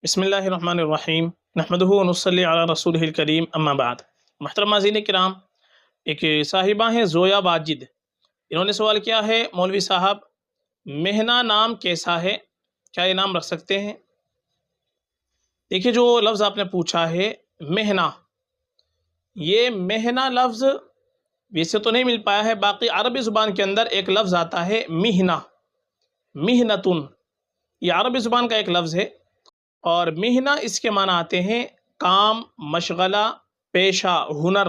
بسم اللہ الرحمن الرحیم نحمدہ و نصلی علی رسولہ الکریم اما بعد۔ محترم ناظرین کرام، ایک صاحبہ ہیں زویا واجد، انہوں نے سوال کیا ہے مولوی صاحب مہنا نام کیسا ہے، کیا یہ نام رکھ سکتے ہیں؟ دیکھیے جو لفظ آپ نے پوچھا ہے مہنا، یہ مہنا لفظ ویسے تو نہیں مل پایا ہے، باقی عربی زبان کے اندر ایک لفظ آتا ہے مہنا، مہنتن، یہ عربی زبان کا ایک لفظ ہے، اور مہنا اس کے معنی آتے ہیں کام، مشغلہ، پیشہ، ہنر،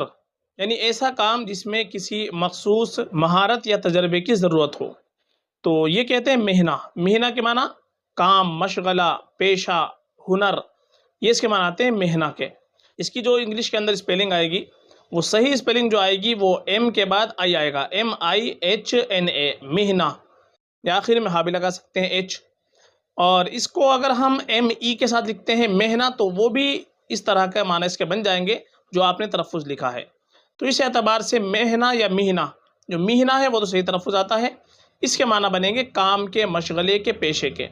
یعنی ایسا کام جس میں کسی مخصوص مہارت یا تجربے کی ضرورت ہو، تو یہ کہتے ہیں مہنا۔ مہنا کے معنی کام، مشغلہ، پیشہ، ہنر، یہ اس کے معنی آتے ہیں مہنا کے۔ اس کی جو انگلش کے اندر اسپیلنگ آئے گی، وہ صحیح اسپیلنگ جو آئے گی وہ ایم کے بعد آئی آئے گا، MIHNA، مہنا، یا آخر میں ہاں بھی لگا سکتے ہیں ایچ، اور اس کو اگر ہم ME کے ساتھ لکھتے ہیں مہنا تو وہ بھی اس طرح کا معنی اس کے بن جائیں گے جو آپ نے تلفظ لکھا ہے۔ تو اس اعتبار سے مہنا یا مہنا، جو مہنا ہے وہ تو صحیح تلفظ آتا ہے، اس کے معنی بنیں گے کام کے، مشغلے کے، پیشے کے۔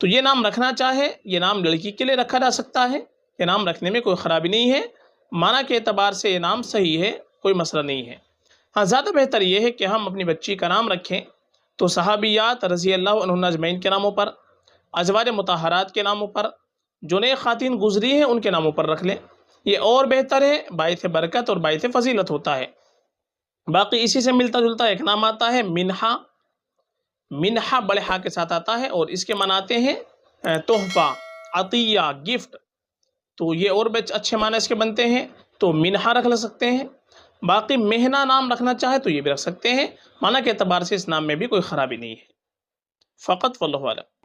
تو یہ نام رکھنا چاہے، یہ نام لڑکی کے لیے رکھا جا سکتا ہے، یہ نام رکھنے میں کوئی خرابی نہیں ہے، معنی کے اعتبار سے یہ نام صحیح ہے، کوئی مسئلہ نہیں ہے۔ ہاں زیادہ بہتر یہ ہے کہ ہم اپنی بچی کا نام رکھیں تو صحابیات رضی اللہ عنہن اجمعین کے ناموں پر، ازواج مطہرات کے ناموں پر، جو نئے خواتین گزری ہیں ان کے ناموں پر رکھ لیں، یہ اور بہتر ہے، باعث برکت اور باعث فضیلت ہوتا ہے۔ باقی اسی سے ملتا جلتا ایک نام آتا ہے منحہ، منحہ بڑے ہاں کے ساتھ آتا ہے، اور اس کے معنی آتے ہیں تحفہ، عطیہ، گفٹ، تو یہ اور بھی اچھے معنی اس کے بنتے ہیں، تو منحہ رکھ سکتے ہیں۔ باقی مہنا نام رکھنا چاہے تو یہ بھی رکھ سکتے ہیں، معنی کے اعتبار سے اس نام میں بھی کوئی خرابی نہیں ہے، فقط واللہ اعلم۔